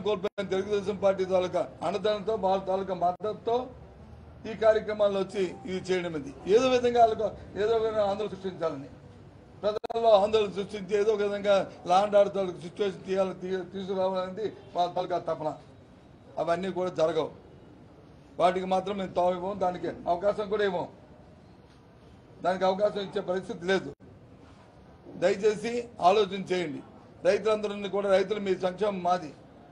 కోల్పోయిన తెలుగుదేశం పార్టీ తాలూకా అండదండతో వాళ్ళ తాలూకా మద్దతుతో ఈ కార్యక్రమాల్లో వచ్చి ఇది చేయడం ఇది ఏదో విధంగా వాళ్ళకు ఏదో విధంగా ఆందోళన సృష్టించాలని ప్రజల్లో ఆందోళన సృష్టించి ఏదో విధంగా లాండ్ ఆర్డర్ సిచ్యువేషన్ తీసుకురావాలనేది వాళ్ళ తాలూకా తపన. అవన్నీ కూడా జరగవు. వాటికి మాత్రం మేము తావివ్వం, దానికి అవకాశం కూడా ఇవ్వం. దానికి అవకాశం ఇచ్చే పరిస్థితి లేదు. దయచేసి ఆలోచన చేయండి. రైతులందరినీ కూడా రైతులు మీ సంక్షేమం మాది,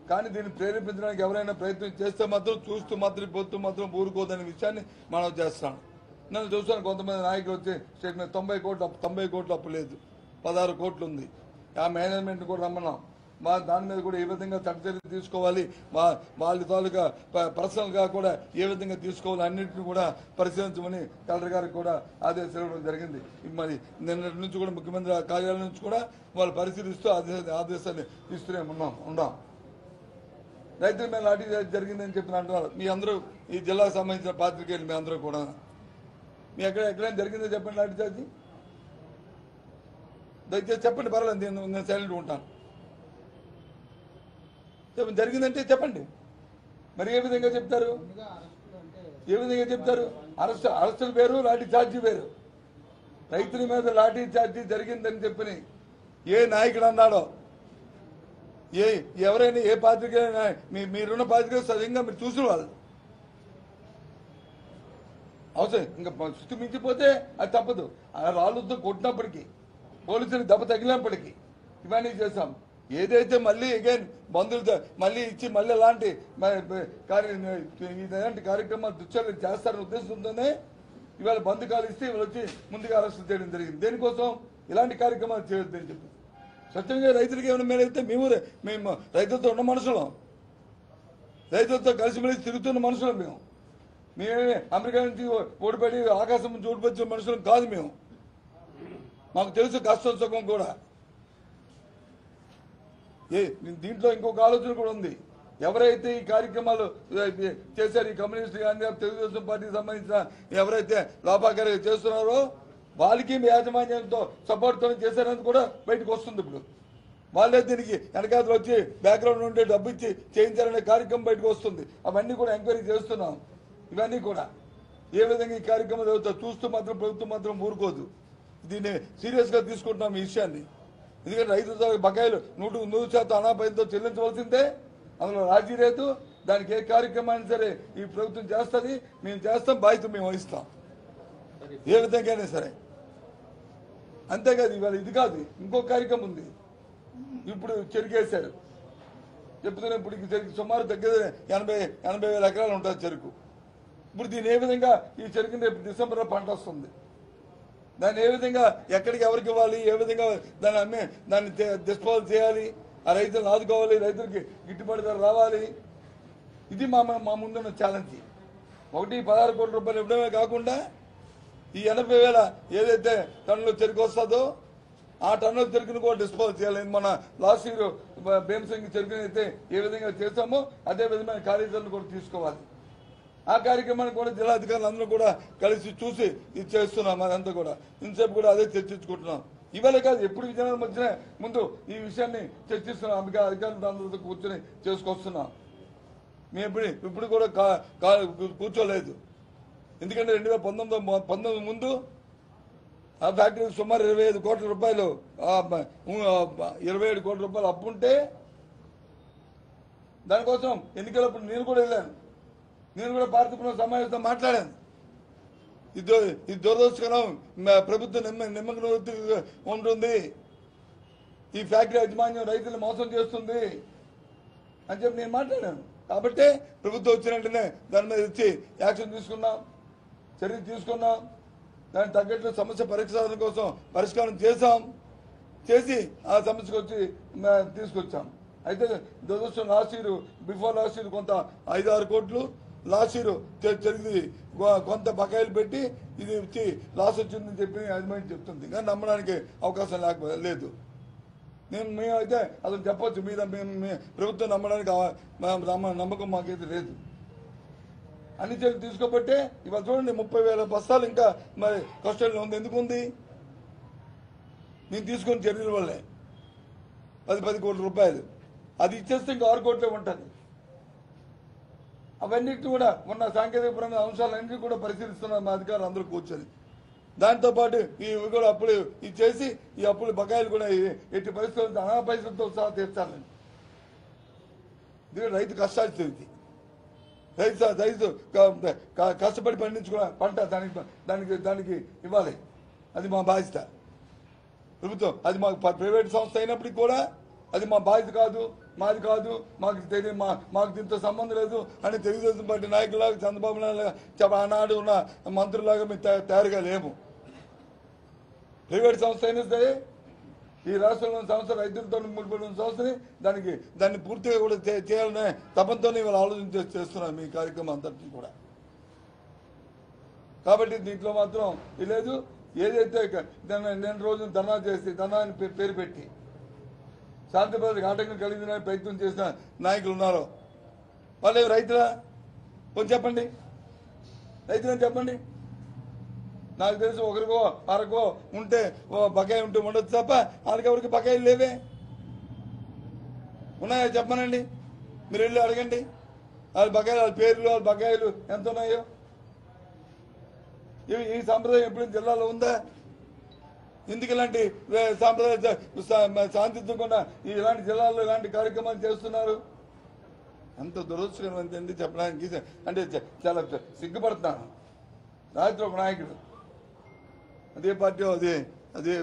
కానీ దీన్ని ప్రేరేపించడానికి ఎవరైనా ప్రయత్నం చేస్తే మాత్రం చూస్తూ మాత్రం పొత్తు మాత్రం ఊరుకోదనే విషయాన్ని మనం చేస్తాను. నేను చూస్తాను కొంతమంది నాయకులు వచ్చి స్టేట్మెంట్ 90 కోట్లు అప్పు లేదు, 16 కోట్లు ఉంది. ఆ మేనేజ్మెంట్ కూడా రమ్మన్నాం. దాని మీద కూడా ఏ విధంగా చట్టచర్యలు తీసుకోవాలి, వాళ్ళ తాలూకా పర్సనల్గా కూడా ఏ విధంగా తీసుకోవాలి అన్నింటినీ కూడా పరిశీలించమని కలెక్టర్ గారికి కూడా ఆదేశాలు ఇవ్వడం జరిగింది. మరి నిన్నటి నుంచి కూడా ముఖ్యమంత్రి కార్యాలయం నుంచి కూడా వాళ్ళు పరిశీలిస్తూ ఆదేశాలు ఇస్తూనే ఉన్నాం. రైతుల మీద లాఠీ జరిగిందని చెప్పి అంటున్నారు. మీ అందరూ ఈ జిల్లాకు సంబంధించిన పాత్రికేయులు మీ అందరూ కూడా మీ ఎక్కడైనా జరిగిందో చెప్పండి. లాఠీ చార్జీ దయచేసి చెప్పండి, పర్వాలేదు, నేను సైలెంట్గా ఉంటాను. జరిగిందంటే చెప్పండి. మరి ఏ విధంగా చెప్తారు? అరెస్టులు వేరు, లాఠీ ఛార్జీ వేరు. రైతుల మీద లాఠీ ఛార్జీ జరిగిందని చెప్పి ఏ నాయకుడు అన్నాడో, ఎవరైనా ఏ పాత్రికైనా మీరున్న పాత్రిక సరిగ్గా మీరు చూసిన వాళ్ళు అవసరం ఇంకా శృతి మించిపోతే అది తప్పదు. రాళ్ళతో కొట్టినప్పటికీ, పోలీసులకు దెబ్బ తగిలినప్పటికీ ఇవన్నీ చేశాం. ఏదైతే మళ్ళీ అగైన్ బంధువులతో మళ్ళీ ఇచ్చి మళ్ళీ ఇలాంటి కార్యక్రమాలు దుశ్చర్యలు చేస్తారనే ఉద్దేశంతోనే ఇవాళ బంధుకాలు ఇస్తే ఇవాళ వచ్చి ముందుగా అరెస్టు చేయడం జరిగింది. దేనికోసం? ఇలాంటి కార్యక్రమాలు చేయొద్దని చెప్పి. స్వచ్ఛంగా రైతులకి ఏమైనా మేలైతే మేము రైతులతో ఉన్న మనుషులం, రైతులతో కలిసిమెలిసి తిరుగుతున్న మనుషులం. మేమే అమెరికా నుంచి ఓడిపడి ఆకాశం నుంచి ఓడిపొచ్చిన మనుషులం కాదు. మాకు తెలుసు కష్టం సుఖం కూడా. దీంట్లో ఇంకొక ఆలోచన కూడా ఉంది. ఎవరైతే ఈ కార్యక్రమాలు చేశారు, ఈ కమ్యూనిస్ట్ కానీ తెలుగుదేశం పార్టీకి సంబంధించిన ఎవరైతే లోపాకారి చేస్తున్నారో వాళ్ళకి యాజమాన్యంతో సపోర్ట్తో చేశారని కూడా బయటకు వస్తుంది. ఇప్పుడు వాళ్ళే దీనికి వెనకాతలు వచ్చి బ్యాక్గ్రౌండ్ నుండి డబ్బు ఇచ్చి చేయించాలనే కార్యక్రమం బయటకు వస్తుంది. అవన్నీ కూడా ఎంక్వైరీ చేస్తున్నాం. ఇవన్నీ కూడా ఏ విధంగా ఈ కార్యక్రమం చూస్తూ మాత్రం ప్రభుత్వం మాత్రం ఊరుకోదు. దీన్ని సీరియస్గా తీసుకుంటున్నాం ఈ విషయాన్ని. ఎందుకంటే రైతులతో బకాయిలు 100% అనాపయంతో చెల్లించవలసిందే, అందులో రాజీ లేదు. దానికి ఏ కార్యక్రమాన్ని సరే ఈ ప్రభుత్వం చేస్తుంది, మేము చేస్తాం, బాధ్యత మేము వహిస్తాం ఏ విధంగానే సరే. అంతేకాదు ఇవాళ ఇది కాదు, ఇంకో కార్యక్రమం ఉంది. ఇప్పుడు చెరుకేశారు చెప్తున్నా. ఇప్పుడు చెరుకు సుమారు దగ్గర 80,000 ఎకరాలు ఉంటుంది చెరుకు. ఇప్పుడు దీన్ని ఏ విధంగా ఈ చెరుకుని రేపు డిసెంబర్లో పంట వస్తుంది, దాన్ని ఏ విధంగా ఎక్కడికి ఎవరికి ఇవ్వాలి, ఏ విధంగా దాన్ని డిస్పోజ్ చేయాలి, ఆ రైతులను ఆదుకోవాలి, రైతులకి గిట్టుబాటు ధర రావాలి. ఇది మా ముందున్న ఛాలెంజ్. 16 కోట్ల రూపాయలు ఇవ్వడమే కాకుండా ఈ 80,000 ఏదైతే టన్నుల చెరుకు వస్తుందో ఆ టన్నుల చెరుకును కూడా డిస్పోజ్ చేయాలి. మన లాస్ట్ ఇయర్ భీమసింగ్ చెరుకుని అయితే ఏ విధంగా చేస్తామో అదే విధమైన కార్యాచరణ కూడా తీసుకోవాలి. ఆ కార్యక్రమాన్ని కూడా జిల్లా అధికారులు అందరూ కూడా కలిసి చూసి ఇది చేస్తున్నాం. అదంతా కూడా ఇంతసేపు కూడా అదే చర్చించుకుంటున్నాం. ఇవాళ కాదు, ఎప్పుడు విజయనగరం వచ్చినా ముందు ఈ విషయాన్ని చర్చిస్తున్నాం. అధికారులు అందరితో కూర్చొని చేసుకొస్తున్నాం. మేము ఇప్పుడు కూడా కూర్చోలేదు. ఎందుకంటే 2019 ముందు ఆ ఫ్యాక్టరీకి సుమారు 25 కోట్ల రూపాయలు 27 కోట్ల రూపాయలు అప్పు ఉంటే దానికోసం ఎన్నికలప్పుడు నేను కూడా వెళ్ళాను. నేను కూడా పార్టీ సమావేశంతో మాట్లాడాను. ఇది దురదృష్టకరం, ప్రభుత్వం నిమ్మకం ఉంటుంది, ఈ ఫ్యాక్టరీ యాజమాన్యం రైతులు మోసం చేస్తుంది అని చెప్పి నేను మాట్లాడాను. కాబట్టి ప్రభుత్వం వచ్చిన వెంటనే దాని మీద ఇచ్చి యాక్షన్ తీసుకున్నాం, చర్య తీసుకున్నాం. దానికి తగ్గట్లు సమస్య పరిష్కారం కోసం పరిష్కారం చేసి ఆ సమస్యకు వచ్చి తీసుకొచ్చాం. అయితే దురదృష్టం బిఫోర్ లాస్ట్ ఇయర్ కొంత 5-6 కోట్లు, లాస్ట్ ఇయర్ జరిగింది కొంత బకాయిలు పెట్టి ఇది ఇచ్చి లాస్ వచ్చిందని చెప్పి యాజమాన్యం చెప్తుంది. కానీ నమ్మడానికి అవకాశం లేదు. మేమైతే అసలు చెప్పొచ్చు, ప్రభుత్వం నమ్మడానికి నమ్మకం మాకైతే లేదు. అన్ని చర్యలు తీసుకోబట్టే ఇవాళ చూడండి 30,000 బస్తాలు ఇంకా మరి కస్టడీలో ఉంది. ఎందుకు ఉంది? నేను తీసుకున్న చర్యల వల్లే 10 కోట్ల రూపాయలు అది ఇచ్చేస్తే ఇంకా 6 కోట్లే ఉంటుంది. అవన్నిటిని కూడా ఉన్న సాంకేతికపరమైన అంశాలన్నింటినీ కూడా పరిశీలిస్తున్నారు మా అధికారులు అందరూ కూర్చొని. దాంతోపాటు ఇవి కూడా అప్పులు ఇచ్చేసి ఈ అప్పులు బకాయిలు కూడా ఎట్టి పరిస్థితుల్లో అనా పైసలతో సహా తీర్చాలని. ఇది రైతు కష్టాలు తిరిగి రైతు కష్టపడి పండించుకున్న పంట దానికి ఇవ్వాలి. అది మా బాధ్యత. ప్రభుత్వం అది మాకు ప్రైవేట్ సంస్థ అయినప్పటికీ కూడా అది మా బాధ్యత కాదు, మాది కాదు, మాకు దీంతో సంబంధం లేదు అని తెలుగుదేశం పార్టీ నాయకులాగా చంద్రబాబు నాయుడు ఆనాడు ఉన్న మంత్రులాగా మేము తయారుగా లేము. ప్రైవేట్ సంస్థ అయినా సరే ఈ రాష్ట్రంలోని సంస్థ రైతులతో ముడిపడిన సంస్థని దాన్ని పూర్తిగా కూడా చేయాలనే తపంతోనే ఇవాళ ఆలోచన చేస్తున్నాం ఈ కార్యక్రమం అంతటిని కూడా. కాబట్టి దీంట్లో మాత్రం లేదు. ఏదైతే నేను రోజున ధర్నా చేసి ధర్నాన్ని పేరు పెట్టి శాంతి భద్రతకు ఆటంకం కలిగిన ప్రయత్నం చేసిన నాయకులు ఉన్నారో వాళ్ళు రైతులా కొంచెం చెప్పండి, రైతులని చెప్పండి. నాకు తెలిసి ఒకరికో అరకో ఉంటే బకాయి ఉంటే ఉండొచ్చు తప్ప వాళ్ళకెవరికి బకాయిలు లేవే. ఉన్నాయో చెప్పనండి, మీరు వెళ్ళి అడగండి. వాళ్ళ బకాయిలు, వాళ్ళ పేర్లు, వాళ్ళ బకాయిలు ఎంత ఉన్నాయో. ఈ సాంప్రదాయం ఎప్పుడు జిల్లాలో ఉందా? ఎందుకు ఇలాంటి సాంప్రదాయ శాంతించకుండా ఇలాంటి జిల్లాల్లో ఇలాంటి కార్యక్రమాలు చేస్తున్నారు? ఎంత దురదృష్టకరం అంతే చెప్పడానికి అంటే చాలా సిగ్గుపడుతున్నాను. రాత్రి ఒక నాయకుడు అదే పార్టీ అదే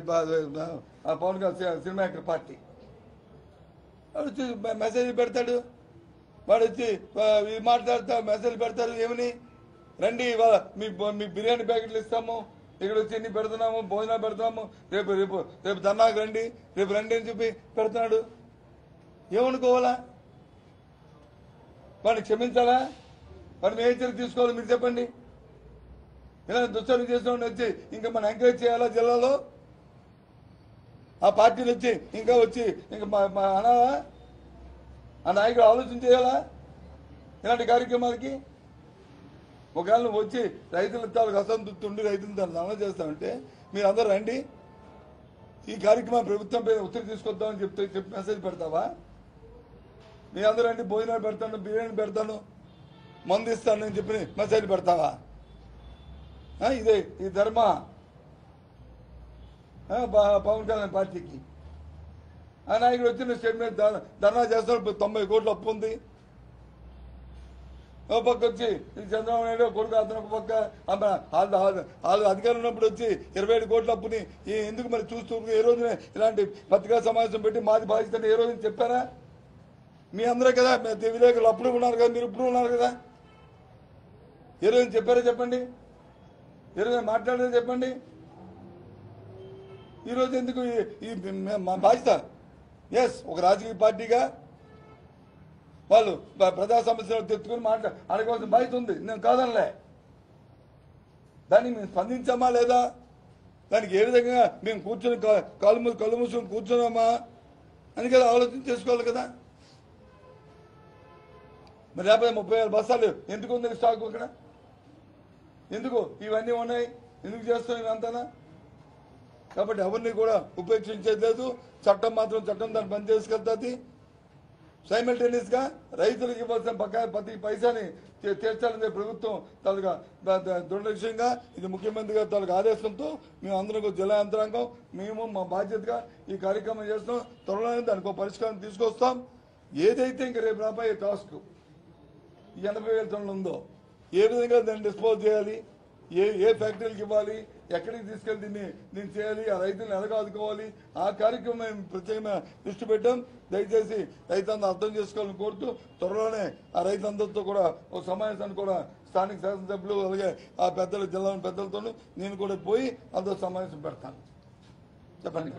Pawan Kalyan cinema actor party వాడు వచ్చి మెసేజ్ పెడతాడు. వాడు వచ్చి మాట్లాడతా మెసేజ్ పెడతారు. ఏమని రండి ఇవాళ మీ బిర్యానీ ప్యాకెట్లు ఇస్తాము, ఇక్కడ వచ్చి ఎన్ని పెడుతున్నాము, భోజనాలు పెడుతున్నాము, రేపు ధర్నాకు రండి, రేపు రండి అని చెప్పి పెడుతున్నాడు. ఏమనుకోవాలా? వాడిని క్షమించాలా? వాడిని ఏ చర్య తీసుకోవాలి మీరు చెప్పండి. ఇలా దుశ్చర్య చేసిన వచ్చి ఇంకా మనం ఎంకరేజ్ చేయాలా? జిల్లాలో ఆ పార్టీలు వచ్చి ఇంకా అనాలా? ఆ నాయకుడు ఆలోచన చేయాలా ఇలాంటి కార్యక్రమాలకి? ఒకవేళ నువ్వు వచ్చి రైతుల తాలకు అసంతృప్తి రైతులు దాన్ని అమలు చేస్తామంటే మీరు అందరూ రండి, ఈ కార్యక్రమం ప్రభుత్వంపై ఒత్తిడి తీసుకొద్దామని చెప్పి మెసేజ్ పెడతావా? మీ అందరూ రండి, భోజనాలు పెడతాను, బిర్యానీ పెడతాను, మందు ఇస్తాను అని చెప్పి మెసేజ్ పెడతావా? ఇదే ఈ ధర్మ పవన్ కళ్యాణ్ పార్టీకి. ఆ నాయకుడు వచ్చిన స్టేట్ మీద ధర్నా చేస్తాడు. 90 కోట్ల అప్పు ఉంది. ఒక పక్క వచ్చి చంద్రబాబు నాయుడు కొడుకు అతను ఒక పక్క వాళ్ళు అధికారం ఉన్నప్పుడు వచ్చి 27 కోట్ల అప్పుని ఎందుకు మరి చూస్తూ ఏ రోజునే ఇలాంటి పత్రికా సమావేశం పెట్టి మాది బాధ్యత ఏ రోజున చెప్పారా? మీ అందరూ కదా విలేకరులు అప్పుడు ఉన్నారు కదా, మీరు ఇప్పుడు ఉన్నారు కదా, ఏ రోజున చెప్పారా చెప్పండి? ఏ రోజున మాట్లాడారో చెప్పండి? ఈరోజు ఎందుకు మా బాధ్యత? ఎస్, ఒక రాజకీయ పార్టీగా వాళ్ళు ప్రజా సమస్యలు తెచ్చుకుని అడగవలసిన బాధ్యత ఉంది. నేను కాదనలే. దానికి మేము స్పందించామా లేదా? దానికి ఏ విధంగా మేము కూర్చొని కళ్ళు మూసుకొని కూర్చున్నామా అని కదా ఆలోచన చేసుకోవాలి కదా. మరి లేకపోతే 30,000 బస్తాలు ఎందుకు ఉంది స్టాక్ అక్కడ? ఎందుకు ఇవన్నీ ఉన్నాయి? ఎందుకు చేస్తున్నాయి ఇవంతా? కాబట్టి ఎవరిని కూడా ఉపేక్షించేది లేదు. చట్టం మాత్రం చట్టం దాన్ని పని చేసుకెళ్తుంది. సైమల్టేనియస్ గా రైతులకు ఇవ్వాల్సిన ప్రతి పైసాని తీర్చాలనే ప్రభుత్వం తాలూకా దృఢలక్ష్యంగా ఇది ముఖ్యమంత్రి గారి తాలూకా ఆదేశంతో మేము అందరం జిల్లా యంత్రాంగం మేము మా బాధ్యతగా ఈ కార్యక్రమం చేస్తున్నాం. త్వరలోనే దానికి పరిష్కారం తీసుకొస్తాం. ఏదైతే ఇంకా రేపు రాబోయే టాస్క్ ఈ 80,000 టన్నులు ఉందో ఏ విధంగా దాన్ని డిస్పోజ్ చేయాలి, ఏ ఫ్యాక్టరీలకు ఇవ్వాలి, ఎక్కడికి తీసుకెళ్లి దీన్ని చేయాలి, ఆ రైతులను ఎలాగ ఆదుకోవాలి, ఆ కార్యక్రమం మేము ప్రత్యేకంగా దృష్టి పెట్టాం. దయచేసి రైతాందరూ అర్థం చేసుకోవాలని కోరుతూ త్వరలోనే ఆ రైతులందరితో కూడా ఒక సమావేశాన్ని కూడా స్థానిక శాసనసభ్యులు అలాగే ఆ పెద్దలు జిల్లాలోని పెద్దలతోనూ నేను కూడా పోయి అందరూ సమావేశం పెడతాను. చెప్పండి.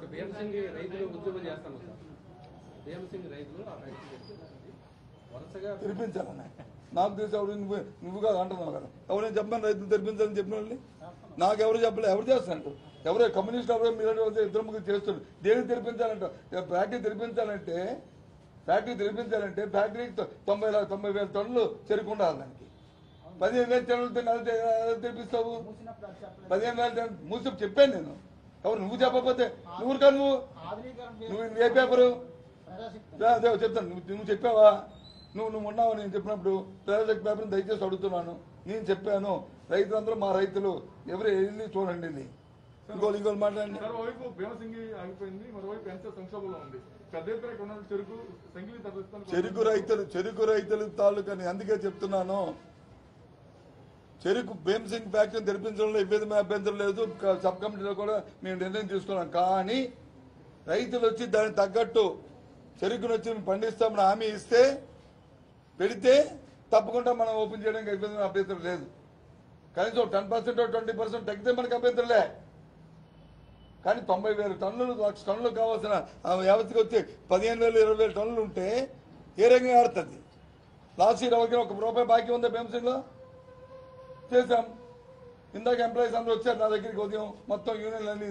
తెరిపించాలన్నా నాకు తెలిసి ఎవరు నువ్వుగా అంటున్నావు కదా, ఎవరైనా చెప్పమని రైతులు తెరిపించాలని చెప్పిన వాళ్ళని నాకెవరు చెప్పలేదు. ఎవరు చేస్తున్నారు? ఎవరో కమ్యూనిస్ట్ ఎవరో మీరు ఇద్దరు ముగ్గురు చేస్తున్నారు. దేనికి తెరిపించాలంట? ఫ్యాక్టరీ తెరిపించాలంటే ఫ్యాక్టరీకి 90,000 టన్నులు చెరుకు ఉండాలి. దానికి 15,000 టన్నులు తెరిపిస్తావు? 15,000 టన్నులు మూసి చెప్పాను నేను. ఎవరు నువ్వు చెప్పకపోతే నువ్వు ఏ పేపరు చెప్తాను. నువ్వు చెప్పావా? నువ్వు ఉన్నావు నేను చెప్పినప్పుడు ప్రాజెక్ట్ పేపర్ దయచేసి అడుగుతున్నాను. నేను చెప్పాను రైతులందరూ మా రైతులు ఎవరు వెళ్ళి చూడండి. ఇంకోళ్ళు మాట్లాడండి. చెరుకు రైతులు తాలూకాని అందుకే చెప్తున్నాను. చెరుకు భీమసింగ్ ఫ్యాక్టరీని తెరిపించడంలో ఇబ్బంది అభ్యంతరం లేదు. సబ్ కమిటీలో కూడా మేము నిర్ణయం తీసుకున్నాం. కానీ రైతులు వచ్చి దానికి తగ్గట్టు చెరుకును వచ్చి పండిస్తామని హామీ ఇస్తే పెడితే తప్పకుండా మనం ఓపెన్ చేయడానికి ఇబ్బంది అభ్యంతరం లేదు. కనీసం 10% 20% తగ్గితే మనకు అభ్యంతరం లే. కానీ 90,000 టన్నులు 1,00,000 టన్నులు కావాల్సిన వ్యవస్థకి వచ్చి 15,000 20,000 టన్నులు ఉంటే ఏ రకంగా ఆడుతుంది? లాస్ట్ ఇయర్ ఎవరికి ₹1 బాకీ ఉందా భీమసింగ్లో? చేశాం. ఇందాక ఎంప్లాయీస్ అందరూ వచ్చారు నా దగ్గరికి ఉదయం, మొత్తం యూనియన్లు అన్నీ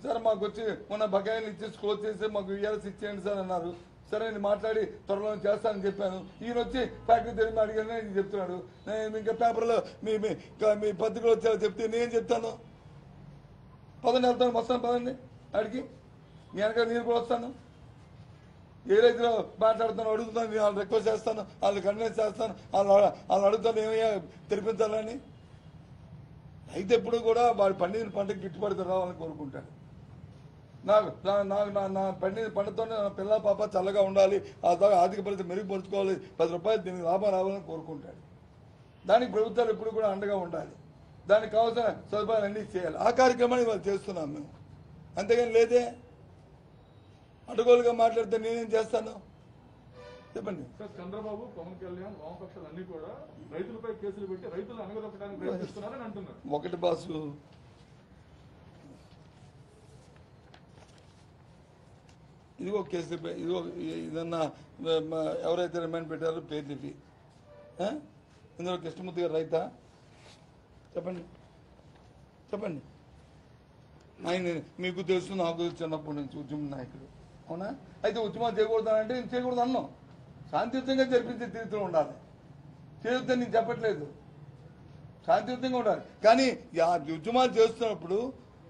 సార్ మాకు వచ్చి మొన్న బకాయిలు ఇచ్చేసి క్లోజ్ చేసి మాకు ఇయర్స్ ఇచ్చేయండి సార్ అన్నారు. సరే నేను మాట్లాడి త్వరలో చేస్తానని చెప్పాను. ఈయన వచ్చి ఫ్యాక్టరీ తెలియని అడిగాను నేను చెప్తున్నాడు. నేను ఇంకా పేపర్లో మీ పత్రికలు వచ్చారో చెప్తే నేను చెప్తాను. పదండి వెళ్తాను, వస్తాను పదండి అడిగి మీ వెనక నేను కూడా వస్తాను. ఏ రైతులో మాట్లాడుతాను అడుగుతాను, వాళ్ళు రిక్వెస్ట్ చేస్తాను, వాళ్ళు కన్విన్స్ చేస్తాను, వాళ్ళు అడుగుతాను ఏమయ్యా తెరిపించాలని. రైతు ఎప్పుడు కూడా వాడు పండిన పంటకి గిట్టుబడి రావాలని కోరుకుంటాడు. నాకు నా పండిన పంటతోనే నా పిల్ల పాప చల్లగా ఉండాలి, ఆర్థిక పరిస్థితి మెరుగుపరుచుకోవాలి, ₹10 దీనికి లాభం రావాలని కోరుకుంటాడు. దానికి ప్రభుత్వాలు ఎప్పుడు కూడా అండగా ఉండాలి. దానికి కావాల్సిన సదుపాయాలు అన్నీ చేయాలి. ఆ కార్యక్రమాన్ని వాళ్ళు చేస్తున్నాం మేము. అంతేగాని లేదే అడ్డగోలుగా మాట్లాడితే నేనేం చేస్తాను చెప్పండి. చంద్రబాబు, పవన్ కళ్యాణ్, వామపక్షాలు అన్ని కూడా రైతులపై కేసులు పెట్టి రైతులు అనగదొక్కడానికి ప్రయత్నిస్తున్నారని అంటున్నారు. ఒకటి బాసు, ఇదిగో కేసులు, ఇదిగో ఇదన్నా ఎవరైతే రిమైండ్ పెట్టారో పేర్లు ఇవి. ఇందులో కృష్ణమూర్తి గారు రైతా? చెప్పండి చెప్పండి. ఆయన మీకు తెలుసు, నాకు తెలుసు చిన్నప్పటి నుంచి ఉద్యమ నాయకుడు. అవునా? అయితే ఉద్యమాలు చేయకూడదానంటే నేను చేయకూడదు అన్నాం. శాంతియుతంగా జరిపించే తీరుతో ఉండాలి. చేయొద్దని నేను చెప్పట్లేదు, శాంతియుతంగా ఉండాలి. కానీ ఉద్యమాలు చేస్తున్నప్పుడు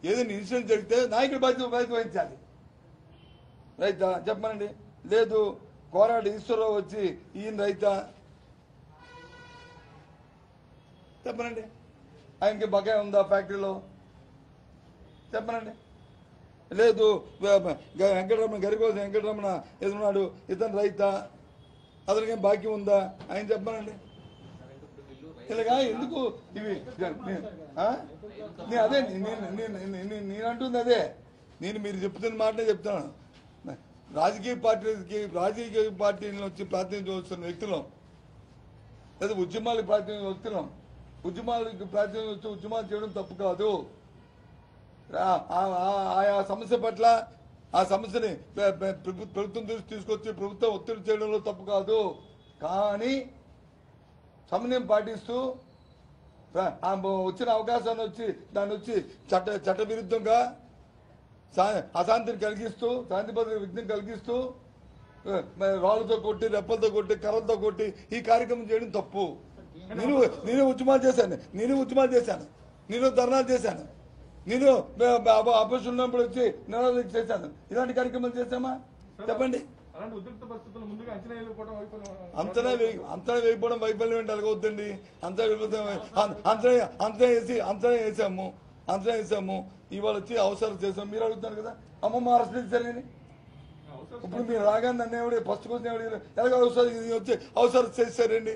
ఏదైనా ఇన్సిడెంట్ జరిగితే నాయకుడి బాధ్యత వహించాలి. రైతా చెప్పనండి. లేదు కోరాడు ఈశ్వరరావు వచ్చి ఈయన రైతా చెప్పనండి. ఆయనకి బకాయి ఉందా ఫ్యాక్టరీలో చెప్పనండి. లేదు వెంకటరమణ గరికోసం వెంకటరమణ ఎదురున్నాడు, ఇతను రైతా, అతనికేం బాకీ ఉందా ఆయన చెప్పనండి. ఇలాగా ఎందుకు ఇవి? అదే నేను అంటుంది అదే. నేను మీరు చెప్తున్న మాటనే చెప్తాను. రాజకీయ పార్టీలను వచ్చి ప్రాతినిధ్యం వ్యక్తులం, లేదా ఉద్యమాలకు ప్రాతినిధ్యం వ్యక్తులం. ఉద్యమాలకు ప్రాతినిధ్యం వచ్చి ఉద్యమాలు చేయడం తప్పు కాదు. ఆయా సమస్య పట్ల ఆ సమస్యని ప్రభుత్వం దృష్టి తీసుకొచ్చి ప్రభుత్వం ఒత్తిడి చేయడంలో తప్పు కాదు. కానీ సమన్వయం పాటిస్తూ వచ్చిన అవకాశాన్ని వచ్చి దాన్ని వచ్చి చట్టవిరుద్ధంగా అశాంతిని కలిగిస్తూ, శాంతి భద్రత విఘ్నం కలిగిస్తూ రాళ్లతో కొట్టి, రెప్పలతో కొట్టి, కర్రలతో కొట్టి ఈ కార్యక్రమం చేయడం తప్పు. నేను ఉద్యమాలు చేశాను, నేను ధర్నాలు చేశాను, నేను అపోజిషన్ ఉన్నప్పుడు వచ్చి నిరాదరణ చేశాను. ఇలాంటి కార్యక్రమాలు చేశామా చెప్పండి. అంతనా వేయిపోవడం వైఫల్యం ఏంటి? అలాగవుద్దండి. అంచనా వేసాము. ఇవాళ వచ్చి అవసరం చేసాం. మీరు అడుగుతున్నారు కదా అమ్మమ్మ అరెస్ట్ చేశారని. ఇప్పుడు మీరు రాగానే నన్ను ఎవడు ఫస్ట్ క్వశ్చన్ ఎవడు ఎలాగ వచ్చి అవసరం చేశారండి,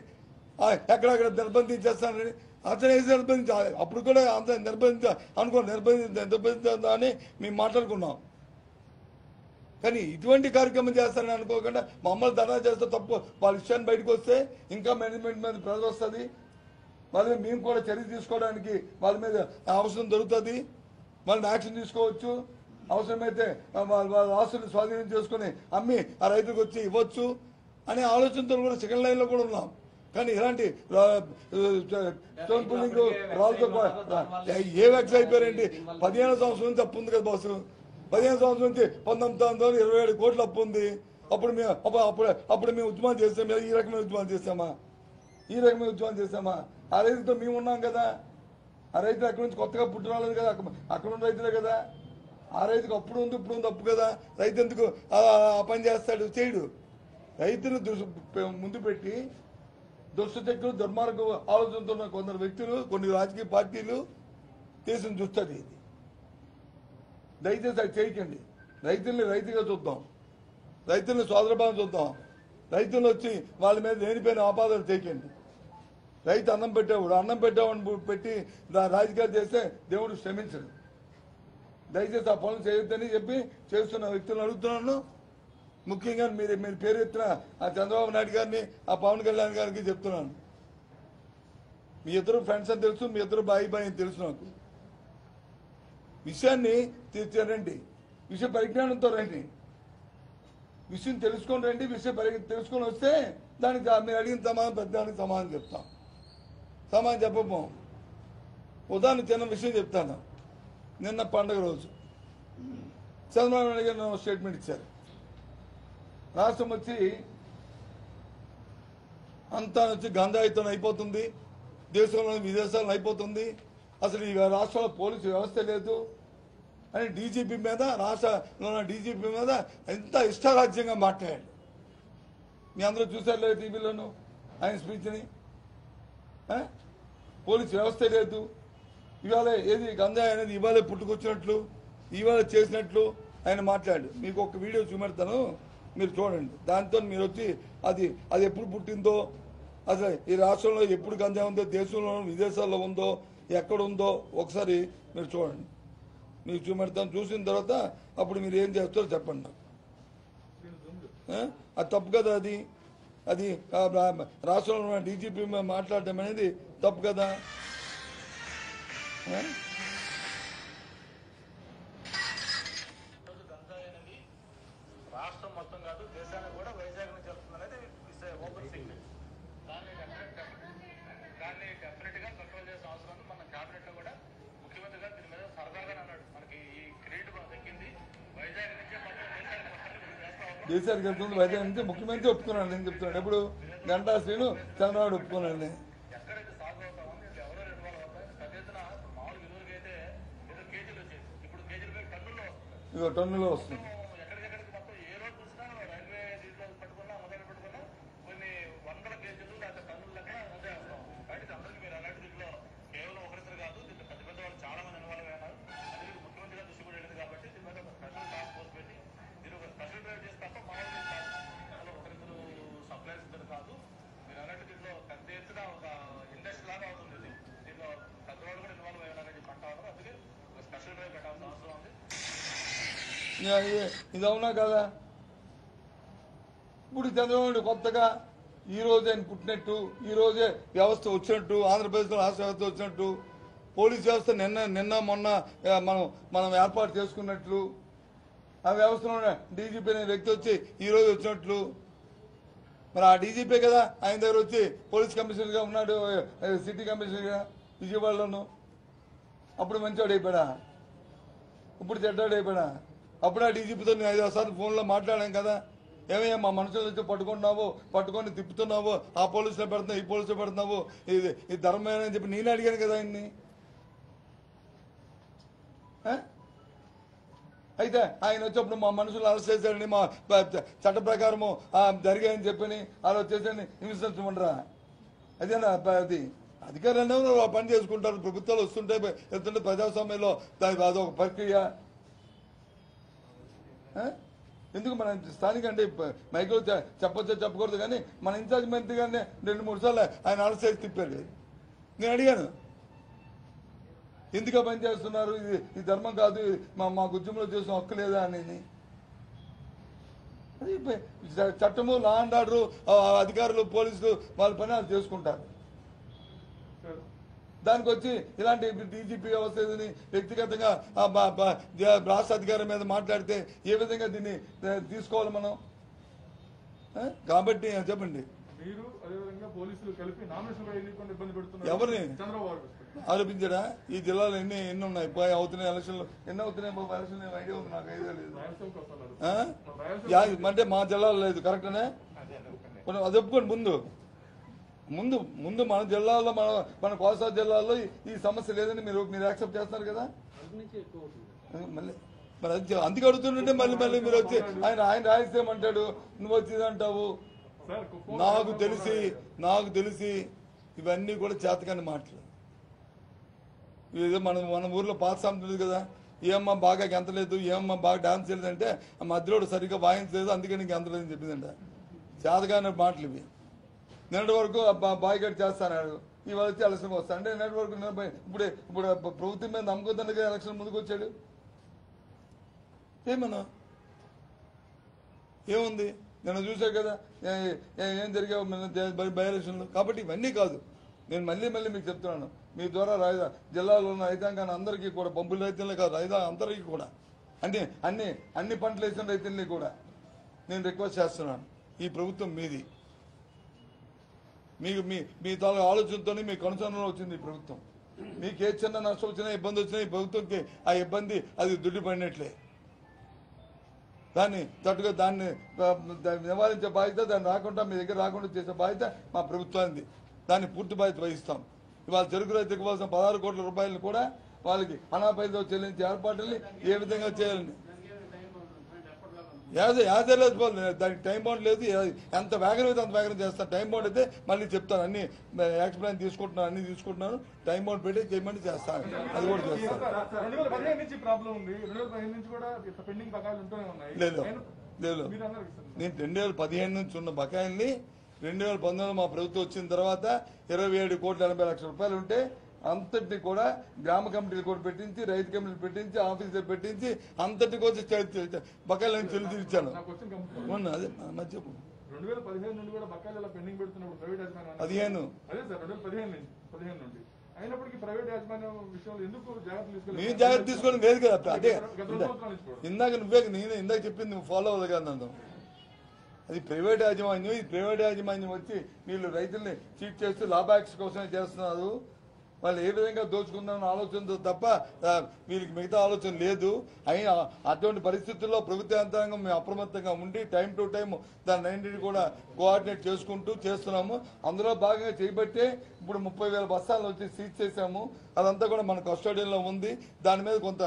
ఎక్కడెక్కడ నిర్బంధించేస్తానండి. అంచనా వేసి నిర్బంధించాలి. అప్పుడు కూడా అంత నిర్బంధించా అని మేము మాట్లాడుకున్నాం. కానీ ఇటువంటి కార్యక్రమం చేస్తారని అనుకోకుండా మమ్మల్ని ధర్నా చేస్తే తప్పు. వాళ్ళ విషయాన్ని బయటకు వస్తే ఇంకా మేనేజ్మెంట్ మీద ప్రెజర్ వస్తుంది. వాళ్ళ మీద మేము కూడా చర్య తీసుకోవడానికి వాళ్ళ మీద అవసరం దొరుకుతుంది. వాళ్ళని యాక్షన్ తీసుకోవచ్చు. అవసరమైతే వాళ్ళ ఆస్తులు స్వాధీనం చేసుకుని అమ్మి ఆ రైతులకు వచ్చి ఇవ్వచ్చు అనే ఆలోచనతో కూడా సెకండ్ లైన్లో కూడా ఉన్నాం. కానీ ఇలాంటి స్టోన్ పుల్లింగ్ రాళ్ళతో ఏ వ్యాక్స్ అయిపోయారండి. 15 సంవత్సరం నుంచి అప్పు ఉంది కదా బాసు. 15 సంవత్సరం నుంచి 1927 కోట్ల అప్పు ఉంది. అప్పుడు మేము ఉద్యమాలు చేస్తాం. ఈ రకమైన ఉద్యమాలు చేస్తామా? ఆ రైతుతో మేము ఉన్నాం కదా. ఆ రైతులు అక్కడి నుంచి కొత్తగా పుట్టి రాలేదు కదా, అక్కడ ఉన్న రైతులే కదా. ఆ రైతుకు అప్పుడు ఉంది ఇప్పుడు ఉంది అప్పు కదా. రైతు ఎందుకు ఆ పని చేస్తాడు? చేయడు. రైతును ముందు పెట్టి దుష్టశక్తులు దుర్మార్గ ఆలోచనతో కొందరు వ్యక్తులు కొన్ని రాజకీయ పార్టీలు దేశం చూస్తుంది. ఇది దయచేసి అది చేయకండి. రైతుల్ని రైతుగా చూద్దాం, రైతుల్ని సోదరభావం చూద్దాం. రైతులు వచ్చి వాళ్ళ మీద లేనిపోయిన ఆపాదనలు చేయకండి. రైతు అన్నం పెట్టేవాడిని పెట్టి రాజకీయాలు చేస్తే దేవుడు క్షమించడు. దయచేసి ఆ పనులు చేయొద్దని చెప్పి చేస్తున్న వ్యక్తులను అడుగుతున్నాను. ముఖ్యంగా మీరు పేరు ఎత్తిన ఆ చంద్రబాబు నాయుడు గారిని, ఆ పవన్ కళ్యాణ్ గారికి చెప్తున్నాను. మీ ఇద్దరు ఫ్రెండ్స్ అని తెలుసు, మీ ఇద్దరు బాయి అని తెలుసు. నాకు విషయాన్ని రండి, విషయ పరిజ్ఞానంతో రండి, విషయం తెలుసుకొని రండి. విషయం తెలుసుకొని వస్తే దానికి మీరు అడిగిన సమాధానం పెద్దదానికి సమాధానం చెప్తాం. సమాధానం చెప్పబోం. ఉదాహరణ చిన్న విషయం చెప్తాను. నిన్న పండుగ రోజు చంద్రబాబు నాయుడు గారు స్టేట్మెంట్ ఇచ్చారు. రాష్ట్రం వచ్చి అంతా వచ్చి గంజాయితం అయిపోతుంది, దేశంలో విదేశాలను అయిపోతుంది, అసలు ఈ రాష్ట్రంలో పోలీసు వ్యవస్థ లేదు అని డీజీపీ మీద, రాష్ట్రంలో డీజీపీ మీద ఎంత ఇష్టారాజ్యంగా మాట్లాడాడు. మీ అందరూ చూసారు లేదు టీవీలోను ఆయన స్పీచ్ని. పోలీసు వ్యవస్థ లేదు, ఇవాళ ఏది గంజాయి అనేది ఇవాళ పుట్టుకొచ్చినట్లు, ఇవాళ చేసినట్లు ఆయన మాట్లాడు. మీకు ఒక వీడియో చూపెడతాను, మీరు చూడండి. దాంతో మీరు వచ్చి అది ఎప్పుడు పుట్టిందో, అసలు ఈ రాష్ట్రంలో ఎప్పుడు గంజాయి ఉందో, దేశంలో విదేశాల్లో ఉందో, ఎక్కడ ఉందో ఒకసారి మీరు చూడండి. మీకు చూపెడతాను. చూసిన తర్వాత అప్పుడు మీరు ఏం చేస్తారో చెప్పండి నాకు. అది తప్పు కదా. అది రాష్ట్రంలో ఉన్న డీజీపీ మాట్లాడటం అనేది తప్పు కదా. రాష్ట్రం మొత్తం కాదు, దేశాన్ని కూడా వైజాగ్ నుంచి వెళ్తుంది అనేది ఓపెన్ సిగ్నల్. దాన్ని డెఫినెట్ గా కంట్రోల్ చేసే అవసరం ఉంది. మన క్యాబినెట్ లో కూడా ముఖ్యమంత్రి గారు దీని మీద సరదాగా అన్నాడు, మనకి ఈ క్రెడిట్ దక్కింది వైజాగ్ నుంచే మొత్తం దేశానికి వెళ్తుంది. వైజాగ్ నుంచి ముఖ్యమంత్రి ఒప్పుకున్నాను నేను చెప్తున్నాను. ఎప్పుడు గంటా శ్రీను చంద్రబాబు ఒప్పుకున్నాను. ఎక్కడైతే సాగు అవుతామో ఎవరో ఇన్వాల్వ్ అవుతాయి. పెద్ద ఎత్తున మామూలు విలువలకి అయితే ఏదో కేజీలు వచ్చేది, ఇప్పుడు కేజీల మీద టన్నుల్లో వస్తుంది. ఇగో టన్నులో వస్తుంది. ఎక్కడికెక్కడికి మొత్తం ఏ రోజు చూసినా రైల్వే దీంట్లో పట్టుకున్నా మొదలు పెట్టుకున్నా కొన్ని వందల కేజీలు లేకపోతే టన్నుల లెక్క అదే వస్తాం. కాబట్టి అందరికీ మీరు అలాంటి దీంట్లో కేవలం ఒకరిద్దరు కాదు, దీంట్లో పెద్ద పెద్ద వాళ్ళు చాలా మంది ఇన్వాల్వ్ అయినారు. అది ముఖ్యమంత్రి గారు దృష్టి కూడా వెళ్ళింది కాబట్టి దీని మీద ఒక స్పెషల్ టాస్క్ ఫోర్స్ పెట్టి దీని ఒక స్పెషల్ డ్రైవ్ చేసి తప్ప మామూలు కాదు, ఒకరిద్దరు సప్లైస్ ఇద్దరు కాదు. మీరు అన్నట్టు దీంట్లో పెద్ద ఎత్తున ఒక ఇండస్ట్రీ లాగా అవుతుంది. దీంట్లో పెద్దవాళ్ళు కూడా ఇన్వాల్వ్ అయ్యారని చెప్పి అంటారు. అందుకే ఒక స్పెషల్ డ్రైవ్ పెట్టాల్సిన అవసరం ఉంది. ఇది అవునా కదా. ఇప్పుడు చంద్రబాబు కొత్తగా ఈ రోజే ఆయన పుట్టినట్టు, ఈ రోజే వ్యవస్థ వచ్చినట్టు, ఆంధ్రప్రదేశ్లో రాష్ట్ర వ్యవస్థ వచ్చినట్టు, పోలీస్ వ్యవస్థ నిన్న మొన్న మనం ఏర్పాటు చేసుకున్నట్లు, ఆ వ్యవస్థలో డీజీపీ అనే వ్యక్తి వచ్చి ఈ రోజు వచ్చినట్లు. మరి ఆ డీజీపీ కదా ఆయన దగ్గర వచ్చి పోలీస్ కమిషనర్గా ఉన్నాడు, సిటీ కమిషనర్గా విజయవాడలోను. అప్పుడు మంచివాడు అయిపోయాడా? ఇప్పుడు చెడ్డాడు అయిపోయాడా? అప్పుడు ఆ డీజీపీతో నేను 5 సార్లు ఫోన్లో మాట్లాడాను కదా. ఏమయ్యా మా మనుషులు వచ్చి పట్టుకొని తిప్పుతున్నావు, ఆ పోలీసులో పెడుతున్నావు, ఈ పోలీసులో పెడుతున్నావు, ఇది ధర్మమేనని చెప్పి నేను అడిగాను కదా ఆయన్ని. అయితే ఆయన వచ్చేప్పుడు మా మనుషులు అరెస్ట్ చేశారని, మా చట్ట ప్రకారము జరిగాయని చెప్పని అలా వచ్చేసని హింసించమంటారా? అదేనా అది అధికారులు పని చేసుకుంటారు. ప్రభుత్వాలు వెళ్తుంటే ప్రజాస్వామ్యంలో అదొక ప్రక్రియ. ఎందుకు మన స్థానిక అంటే మైక్రో చెప్పొచ్చో చెప్పకూడదు, కానీ మన ఇన్ఛార్జ్ మంత్రి గారిని 2-3 సార్లు ఆయన అరెస్ట్ చేసి తిప్పారు. నేను అడిగాను, ఎందుకు పని చేస్తున్నారు, ఇది ధర్మం కాదు, మా ఉద్యమంలో చేసిన హక్కు లేదా అనేది. అది చట్టము, లా అండ్ ఆర్డర్, అధికారులు, పోలీసులు వాళ్ళ పని వాళ్ళు చేసుకుంటారు. దానికి వచ్చి ఇలాంటి డీజీపీ వ్యవస్థ వ్యక్తిగతంగా రాష్ట్ర అధికారం మీద మాట్లాడితే ఏ విధంగా దీన్ని తీసుకోవాలి మనం? కాబట్టి చెప్పండి. మీరు అదేవిధంగా పోలీసులు కలిపి నామినేషన్ కూడా ఇబ్బంది పెడుతున్నారు. ఎవరిని చంద్రబాబు ఆరోపించాడా? ఈ జిల్లాలో ఎన్ని ఉన్నాయి అవుతున్నాయి ఎలక్షన్లు? ఎన్ని అవుతున్నాయి బాబు ఎలక్షన్? ఐడియా ఉంది, నాకు ఐడియా లేదు. అంటే మా జిల్లాలో లేదు, కరెక్టనే? అది ఒప్పుకోండి. ముందు మన జిల్లాలో మన కోస్తా జిల్లాలో ఈ సమస్య లేదని మీరు యాక్సెప్ట్ చేస్తున్నారు కదా. మళ్ళీ మరి అందుకే అడుగుతుంటే మళ్ళీ మళ్ళీ మీరు వచ్చి ఆయన రాయలసీమ అంటాడు, నువ్వు వచ్చి అంటావు. నాకు తెలిసి ఇవన్నీ కూడా చేతకాని మాటలు. ఏదో మన ఊర్లో పాత సామెత కదా, ఏమమ్మా బాగా గెంతలేదు, ఏమమ్మా బాగా డాన్స్ చేయలేదంటే ఆ మధ్యలో సరిగ్గా వాయించలేదు అందుకే నీకు గెంతలేదని చెప్పిందంట. చేతకాని మాటలు ఇవి. నిన్నటి వరకు బాయ్కట్ చేస్తాను, ఇవాళ వచ్చి ఎలక్షన్ వస్తాను అంటే నిన్నటి వరకు ఇప్పుడు ప్రభుత్వం మీద నమ్మకొద్దని ఎలక్షన్ ముందుకు వచ్చాడు. ఏమన్నా ఏముంది నేను చూసా కదా ఏం జరిగావు బై ఎలక్షన్లు. కాబట్టి ఇవన్నీ కాదు, నేను మళ్ళీ మీకు చెప్తున్నాను, మీ ద్వారా జిల్లాలో ఉన్న రైతాంగాన్ని అందరికీ కూడా, పంపుల రైతులే కాదు అందరికీ కూడా, అన్ని పంటలు వేసిన రైతుల్ని కూడా నేను రిక్వెస్ట్ చేస్తున్నాను, ఈ ప్రభుత్వం మీది. మీకు మీ తాలూకు ఆలోచనతోనే మీ కనుసరణలో వచ్చింది ఈ ప్రభుత్వం. మీకు ఏ చిన్న నష్టం వచ్చినా ఇబ్బంది వచ్చినా ఈ ప్రభుత్వంకి ఆ ఇబ్బంది అది దుడ్డు పడినట్లే. దాన్ని నివారించే బాధ్యత, దాన్ని రాకుండా మీ దగ్గర రాకుండా చేసే బాధ్యత మా ప్రభుత్వానికి. దాన్ని పూర్తి బాధ్యత వహిస్తాం. ఇవాళ చెరుకు రైతుకు ఇవ్వాల్సిన 16 కోట్ల రూపాయలను కూడా వాళ్ళకి అనాపైతో చెల్లించే ఏర్పాట్లని ఏ విధంగా చేయాలని యాదే లేదు, దానికి టైం బౌండ్ లేదు. ఎంత వేగం అయితే అంత వేగం చేస్తాను. టైం బౌండ్ అయితే మళ్ళీ చెప్తాను, అన్ని యాక్షన్ ప్లాన్ తీసుకుంటున్నాను, టైం బౌండ్ పెట్టి చేయమని చేస్తాను, అది కూడా చేస్తాను. లేదు నేను 2015 నుంచి ఉన్న బకాయిల్ని 2019 మా ప్రభుత్వం వచ్చిన తర్వాత 27 కోట్ల 80 లక్షల రూపాయలు ఉంటే అంతటిని కూడా గ్రామ కమిటీలు కూడా పెట్టించి, రైతు కమిటీలు పెట్టించి, ఆఫీసులు పెట్టించి అంతటి కోసం బకాయిలు చెల్లి ఇచ్చాను. అదే మధ్య 2015 నుండి కూడా బకాయిలు పెండింగ్ పెడుతున్నప్పుడు ప్రైవేట్ యాజమాన్యం 15 అదే సార్ 2015 నుండి అయినప్పటికీ ప్రైవేట్ యాజమాన్యం విషయంలో ఎందుకు మీరు జాగ్రత్త తీసుకోవడం లేదు కదా. అదే ఇందాక ఇందాక చెప్పింది నువ్వు ఫాలో అవ్వదు కదా నన్ను. అది ప్రైవేట్ యాజమాన్యం. ఈ ప్రైవేట్ యాజమాన్యం వచ్చి వీళ్ళు రైతుల్ని చీట్ చేస్తూ లాభాక్స్ కోసమే చేస్తున్నారు. వాళ్ళు ఏ విధంగా దోచుకుందామన్న ఆలోచనతో తప్ప వీళ్ళకి మిగతా ఆలోచన లేదు. అయినా అటువంటి పరిస్థితుల్లో ప్రభుత్వ యంత్రాంగం మేము అప్రమత్తంగా ఉండి టైం టు టైం దాన్ని కూడా కోఆర్డినేట్ చేసుకుంటూ చేస్తున్నాము. అందులో భాగంగా చేయబట్టే ఇప్పుడు 30,000 బస్తాలు వచ్చి సీజ్ చేశాము. అదంతా కూడా మన కస్టోడియన్లో ఉంది. దాని మీద కొంత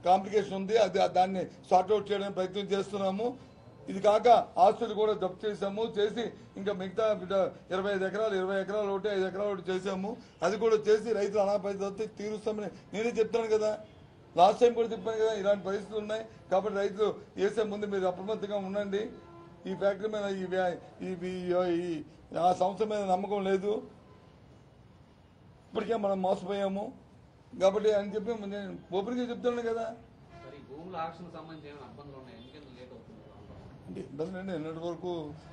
కాంప్లికేషన్ ఉంది, దాన్ని సార్ట్అవుట్ చేయడానికి ప్రయత్నం చేస్తున్నాము. ఇది కాక ఆస్తులు కూడా జప్తు చేశాము. చేసి ఇంకా మిగతా 25 ఎకరాలు 20 ఎకరాలు ఒకటి 5 ఎకరాలు ఒకటి చేశాము. అది కూడా చేసి రైతులు అనాపరిస్థితి తీరుస్తామని నేనే చెప్తాను కదా. లాస్ట్ టైం కూడా చెప్పాను కదా, ఇలాంటి పరిస్థితులు ఉన్నాయి. కాబట్టి రైతులు వేసే ముందు మీరు అప్రమత్తంగా ఉండండి. ఈ ఫ్యాక్టరీ మీద ఆ సంస్థ మీద నమ్మకం లేదు, ఇప్పటికే మనం మోసపోయాము. కాబట్టి అని చెప్పి నేను ఓపెన్గా చెప్తాను కదా. అంటే ఇబ్బంది అండి. నిన్నటి వరకు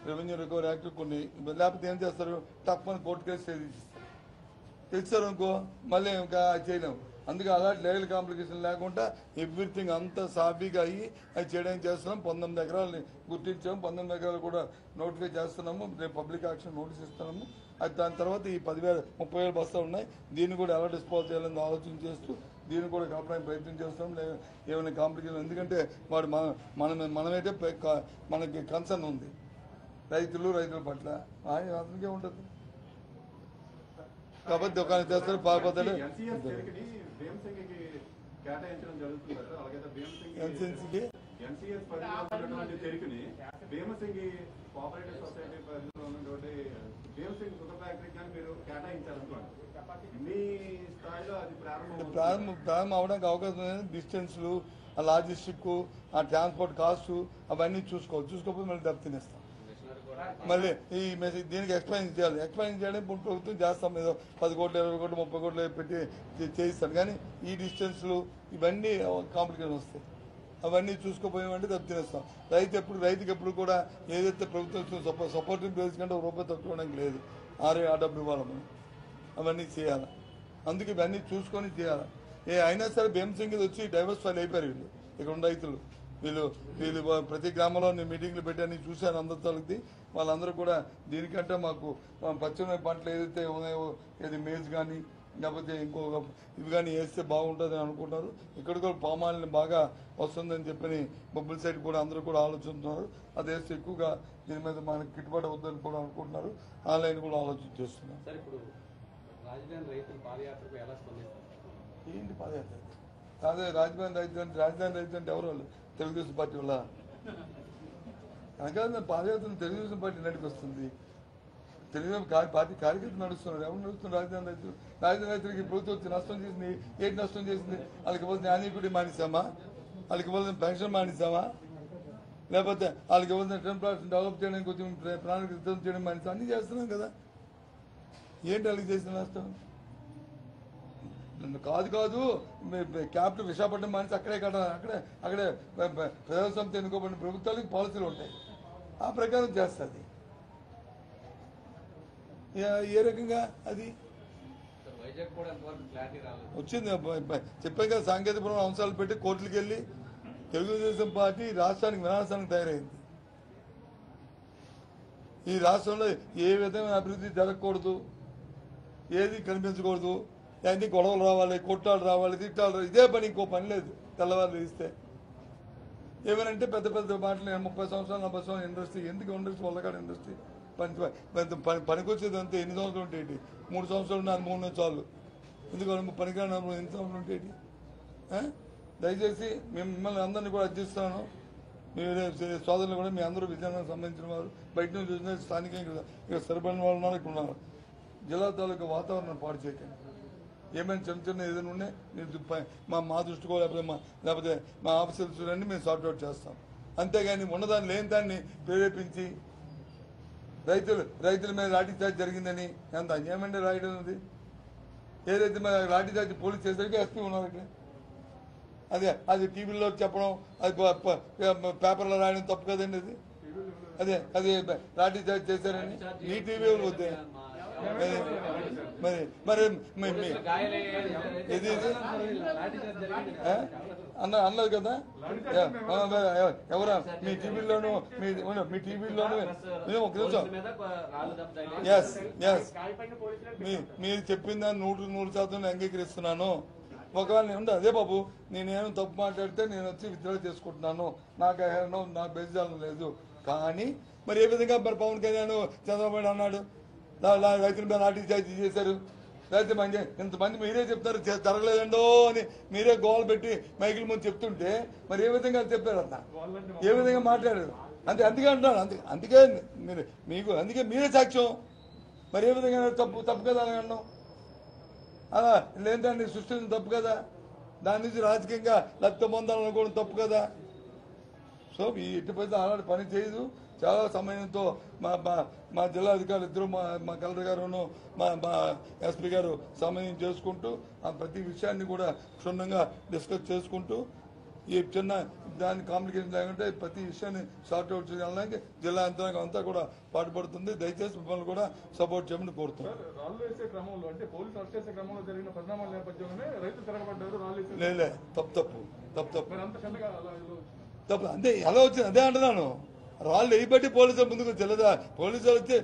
రెవెన్యూ రికవరీ యాక్ట్ కొన్ని లేకపోతే ఏం చేస్తారు, తప్పని కోర్టు కేసు తెచ్చారు అనుకో మళ్ళీ ఇంకా చేయలేము. అందుకే అలాంటి లీగల్ కాంప్లికేషన్ లేకుండా ఎవ్రీథింగ్ అంతా సాఫీగా అయ్యి అది చేయడానికి చేస్తున్నాం. 19 ఎకరాలని గుర్తించాము. 19 ఎకరాలు కూడా నోటిఫై చేస్తున్నాము. రేపు పబ్లిక్ యాక్షన్ నోటీస్ ఇస్తున్నాము. అది దాని తర్వాత ఈ 30,000 బస్తాలు ఉన్నాయి. దీన్ని కూడా ఎలా డిస్పోజ్ చేయాలని ఆలోచన చేస్తూ దీన్ని కూడా కాపాడడానికి ప్రయత్నం చేస్తాం. ఏమైనా కాంప్లికేషన్, ఎందుకంటే వాడు మనమైతే మనకి కన్సర్న్ ఉంది రైతుల పట్ల, అతనికే ఉంటుంది. కాబట్టి దుకాణం చేస్తారు, పారిపోతాడు. ప్రారంభం అవడానికి అవకాశం ఉంది. డిస్టెన్స్లు, ఆ లాజిస్టిక్, ఆ ట్రాన్స్పోర్ట్ కాస్ట్ అవన్నీ చూసుకోకపోతే మళ్ళీ దెబ్బతినేస్తాం. మళ్ళీ ఈ మెసేజ్ దీనికి ఎక్స్ప్లెయిన్ చేయాలి. ఎక్స్ప్లెయిన్ చేయడానికి ప్రభుత్వం చేస్తాం, ఏదో 10 కోట్లు 20 కోట్లు 30 కోట్లు పెట్టి చేయిస్తాను. కానీ ఈ డిస్టెన్స్లు ఇవన్నీ కాంప్లికేషన్ వస్తాయి. అవన్నీ చూసుకోపోయామంటే దెబ్బతినేస్తాం. రైతుకి ఎప్పుడు కూడా ఏదైతే ప్రభుత్వం సపోర్టింగ్ ప్రైస్ కంటే ₹1 తక్కువడానికి లేదు. ఆ డబ్బు ఇవ్వాలి మనం, అవన్నీ చేయాలి. అందుకే ఇవన్నీ చూసుకొని చేయాలి. అయినా సరే భీమసింగ్ వచ్చి డైవర్సిఫై అయిపోయారు వీళ్ళు. ఇక్కడ ఉన్న రైతులు వీళ్ళు ప్రతి గ్రామంలో నేను మీటింగ్లు పెట్టాను, చూశాను అందరితో. వాళ్ళందరూ కూడా దీనికంటే మాకు పచ్చని పంటలు ఏదైతే ఉన్నాయో, ఏది మేజ్ కానీ లేకపోతే ఇంకొక ఇవి కానీ వేస్తే బాగుంటుంది అని అనుకుంటున్నారు. ఇక్కడ కూడా పామాయిల్ని బాగా వస్తుందని చెప్పని బొబ్బుల సైడ్ కూడా అందరూ కూడా ఆలోచిస్తున్నారు. అది వేస్తే ఎక్కువగా దీని మీద మనకి గిట్టుబాటు అవుతుందని కూడా అనుకుంటున్నారు. ఆన్లైన్ కూడా ఆలోచన చేస్తున్నారు. రాజధాని రైతులు పాదయాత్రకు ఎలా స్పందిస్తారు? ఏంటి పాదయాత్ర? అదే రాజధాని రైతు అంటే ఎవరు వాళ్ళు? తెలుగుదేశం పార్టీ వల్ల అనగా పాదయాత్ర తెలుగుదేశం పార్టీ నడిపిస్తుంది. తెలుగుదేశం పార్టీ కార్యకర్తలు నడుస్తున్నారు. ఎవరు నడుస్తున్నారు? రాజధాని రైతులకి ప్రభుత్వం వచ్చి నష్టం చేసింది. ఏంటి నష్టం చేసింది? వాళ్ళకి ఇవ్వాల్సిన న్యాయకుడి మానేసామా? వాళ్ళకి ఇవ్వాల్సిన పెన్షన్ మానేసామా? లేకపోతే వాళ్ళకి ఇవ్వాల్సిన టెంప్లాట్స్ డెవలప్ చేయడానికి కొంచెం ప్రణాళిక సిద్ధం చేయడం మానేసాం. అన్నీ చేస్తున్నాం కదా. ఏంటి వాళ్ళకి చేసిన నష్టం? కాదు క్యాపిటల్ విశాఖపట్నం మానేసి అక్కడే ప్రజాసంస్థ ఎన్నుకోబడిన ప్రభుత్వాలకి పాలసీలు ఉంటాయి. ఆ ప్రకారం చేస్తుంది. ఏ రకంగా అది వచ్చింది? చెప్పాను కదా, సాంకేతికపరమైన అంశాలు పెట్టి కోర్టులకు వెళ్ళి తెలుగుదేశం పార్టీ రాష్ట్రానికి వినాశానికి తయారైంది. ఈ రాష్ట్రంలో ఏ విధమైన అభివృద్ధి జరగకూడదు, ఏది కనిపించకూడదు, అన్ని గొడవలు రావాలి, కొట్టాలు రావాలి, తిట్టాలు రావాలి. ఇదే పని, ఇంకో పని లేదు. తెల్లవారు ఇస్తే ఏమనంటే పెద్ద పెద్ద మాటలు. 30 సంవత్సరాలు 40 సంవత్సరాలు ఇండస్ట్రీ. ఎందుకు ఇండస్ట్రీ? వల్లకాడ ఇండస్ట్రీ పనికొచ్చేది అంతే. ఎన్ని సంవత్సరాలు ఉంటాయి? 3 సంవత్సరాలు నాకు 3 చాలు. ఎందుకు పనికిరాని ఎన్ని సంవత్సరాలు ఉంటాయి? దయచేసి మిమ్మల్ని అందరినీ కూడా అర్జిస్తున్నాను. మీరు సోదరులు కూడా మీ అందరూ విజయనగరం సంబంధించిన వారు, బయట నుంచి చూసిన స్థానికంగా ఇక్కడ సరిపడిన వాళ్ళు ఉన్నారు, ఇక్కడ ఉన్నారు. జిల్లా తాలూకా వాతావరణం పాడు చేయకండి. ఏమైనా చిన్న ఏదైనా ఉండే మా దృష్టికో లేకపోతే మా ఆఫీసర్స్ అన్ని మేము సార్ట్అవుట్ చేస్తాం. అంతేగాని ఉన్నదాన్ని లేని దాన్ని ప్రేరేపించి రైతుల మీద లాఠీ చార్జ్ జరిగిందని ఎంత అన్యాయమండి రాయడం. అది ఏ రైతు మీద లాఠీ చార్జ్ పోలీస్ చేసరికి ఎస్పీ ఉన్నారు ఇక్కడ. అది టీవీలో చెప్పడం, అది పేపర్లో రాయడం తప్పు కదండి. అది లాఠీ చార్జ్ చేశారని ఈ టీవీ వద్దే. మరి ఇది అన్నది కదా. ఎవరా మీ టీవీలోను ఒక నిమిషం. మీరు చెప్పిందా 100% అంగీకరిస్తున్నాను. ఒకవేళ నేను అదే బాబు నేనేమో తప్పు మాట్లాడితే నేను వచ్చి విత్డ్రా చేసుకుంటున్నాను, నాకు బెదిరించాలని లేదు. కానీ మరి ఏ విధంగా మరి పవన్ కళ్యాణ్ చంద్రబాబు అన్నాడు రైతుల మీద లాఠీ చార్జ్ చేశారు. రైతు ఇంతమంది మీరే చెప్తారు జరగలేదండో అని మీరే గోల్ పెట్టి మైకిల్ ముందు చెప్తుంటే మరి ఏ విధంగా చెప్పారు అన్న? ఏ విధంగా మాట్లాడారు? అందుకే అంటున్నాను. అందుకే మీరే సాక్ష్యం. మరి ఏ విధంగా తప్పు కదా అని అన్నాం. అలా లేదండి సృష్టించడం తప్పు కదా. దాని నుంచి రాజకీయంగా లబ్ధి పొందాలనుకోవడం తప్పు కదా. సో ఈ ఎట్టిపోతే అలాంటి పని చేయదు. చాలా సమయంతో మా జిల్లా అధికారులు ఇద్దరు, మా కలెక్టర్ గారును మా ఎస్పీ గారు సమయం చేసుకుంటూ ప్రతి విషయాన్ని కూడా క్షుణ్ణంగా డిస్కస్ చేసుకుంటూ ఈ చిన్న దాని కాంప్లికేషన్ లేకుంటే ప్రతి విషయాన్ని సార్ట్అవుట్ చేయడానికి జిల్లా యంత్రాంగం అంతా కూడా పాటుపడుతుంది. దయచేసి మిమ్మల్ని కూడా సపోర్ట్ చేయమని కోరుతున్నాం. లేలే తప్పు అంతే. ఎలా వచ్చింది అదే అంటున్నాను. రాళ్ళు వేయబట్టి పోలీసులు ముందుకు తెలదా? పోలీసులు వచ్చి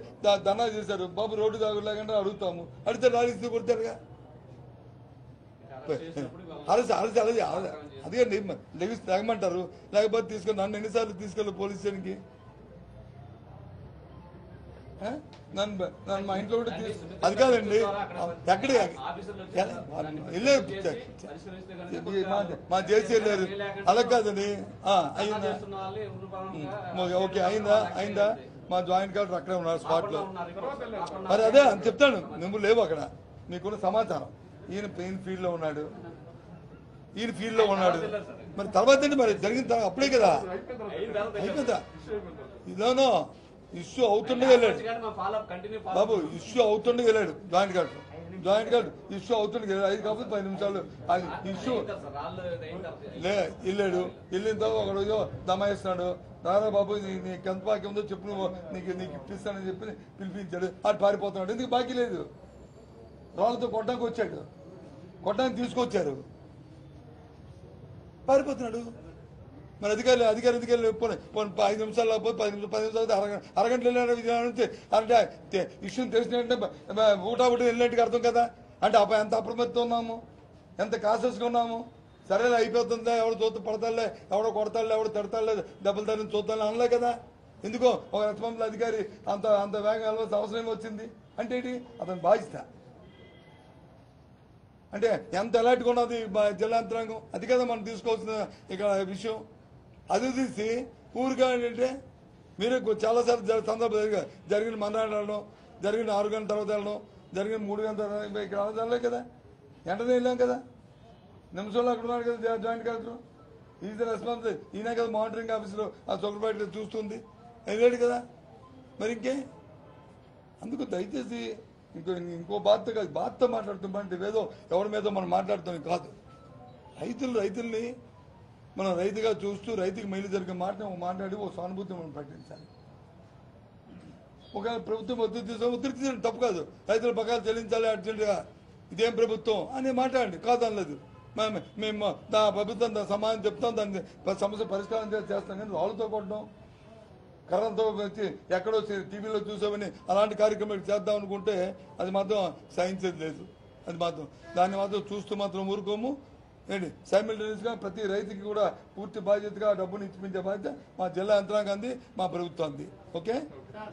ధర్నా చేశారు. బాబు రోడ్డు తాగులేకుండా అడుగుతాము, అడిగితే రాళ్ళు ఇస్తూ కొడతారుగా. అదే లెగిసి తాగమంటారు, లేకపోతే తీసుకొని నన్ను ఎన్నిసార్లు తీసుకెళ్ళి పోలీస్ స్టేషన్కి? నన్ను మా ఇంట్లో కూడా అది కాదండి. ఎక్కడ మా జేసీ వెళ్ళారు. అలా కాదండి. అయిందా? ఓకే అయిందా? మా జాయింట్ కలెక్టర్ అక్కడే ఉన్నారు స్పాట్ లో. మరి అదే అని చెప్తాను. నువ్వు లేవు అక్కడ, మీకున్న సమాచారం. ఈయన ఫీల్డ్ లో ఉన్నాడు, మరి తర్వాత మరి జరిగిన తర్వాత అప్పుడే కదా అయిపోయిందా? ఇదేనో ఇష్యూ అవుతుండగా వెళ్ళాడు బాబు. ఇష్యూ అవుతుండగా వెళ్ళాడు జాయింట్ కలెక్టర్ ఇష్యూ అవుతుండగా వెళ్ళాడు. 5 కాకపోతే 10 నిమిషాలు ఇష్యూ వెళ్ళాడు. వెళ్ళిన తర్వాత ఒక రోజు దమాయిస్తున్నాడు. రారా బాబు నీకు ఎంత బాకీ ఉందో చెప్పు, నువ్వు నీకు ఇప్పిస్తానని చెప్పి పిలిపించాడు. అటు పారిపోతున్నాడు. ఎందుకు బాకీ లేదు? రాళ్ళతో కొట్టడానికి వచ్చాడు, కొట్టడానికి తీసుకొచ్చారు, పారిపోతున్నాడు. మరి అధికారులు పోనీ 5 నిమిషాలు లేకపోతే 10 నిమిషాలు అరగంటలు వెళ్ళిన విజయనగరం నుంచి అంటే ఇష్యూని తెలిసినట్టే ఊటాబుట్టి వెళ్ళినట్టుగా అర్థం కదా. అంటే ఎంత అప్రమత్తం ఉన్నాము, ఎంత కాన్షియస్గా ఉన్నాము. సరేలే అయిపోతుందా, ఎవడు చూత పడతాలే, ఎవడో కొడతాడులే, ఎవడో తిడతాడులే, దెబ్బలు తల్లిని చూద్దాం అనలే కదా. ఎందుకో ఒక రెస్పాన్సిబుల్ అధికారి అంత వేగంగా వెళ్ళవలసిన అవసరం వచ్చింది అంటే ఏంటి? అతను బాధ్యత. అంటే ఎంత అలర్ట్గా ఉన్నది జిల్లా యంత్రాంగం, అది కదా మనం తీసుకోవాల్సిన ఇక్కడ విషయం. అది తీసి ఊరిగా ఏంటంటే మీరే చాలాసార్లు సందర్భం జరిగిన మన్నాడు వెళ్ళడం, జరిగిన 6 గంటల తర్వాత వెళ్ళడం, జరిగిన 3 గంటల తర్వాత ఇక్కడ వెళ్ళలే కదా, వెంటనే వెళ్ళాం కదా, నిమిషంలో అక్కడ ఉన్నాడు కదా జాయింట్ కలెక్టర్. ఈజ్ రెస్పాన్స్, ఈయన కదా మానిటరింగ్ ఆఫీసులో ఆ చొక్కబయట చూస్తుంది, వెళ్ళాడు కదా. మరి ఇంకే అందుకు దయచేసి ఇంకో బాధ్యత కాదు, బాధ్యత మాట్లాడుతామంటే ఏదో ఎవరి మీద మనం మాట్లాడుతాం కాదు. రైతుల్ని మనం రైతుగా చూస్తూ రైతుకి మేలు జరిగే మాటని మాట్లాడి ఓ సానుభూతి మనం ప్రకటించాలి. ఒకవేళ ప్రభుత్వం ఒత్తిడి తీసుకోవడం తప్పు కాదు, రైతుల బకాయిలు చెల్లించాలి అర్జెంటుగా, ఇదేం ప్రభుత్వం అని మాట్లాడండి, కాదనలేదు. మేము ప్రభుత్వం దాని సమాధానం చెప్తాం, దాన్ని సమస్య పరిష్కారం చేస్తాం. కానీ వాళ్ళతో కొట్టడం, కర్రలతో వచ్చి ఎక్కడో టీవీలో చూసామని అలాంటి కార్యక్రమాలు చేద్దాం అనుకుంటే అది మాత్రం సహించేది లేదు. అది మాత్రం దాన్ని మాత్రం చూస్తూ మాత్రం ఊరుకోము. ఏంటి సైమిల్టేనియస్గా ప్రతి రైతుకి కూడా పూర్తి బాధ్యతగా డబ్బుని ఇచ్చిపించే బాధ్యత మా జిల్లా యంత్రాంగాంది, మా ప్రభుత్వంది. Okay,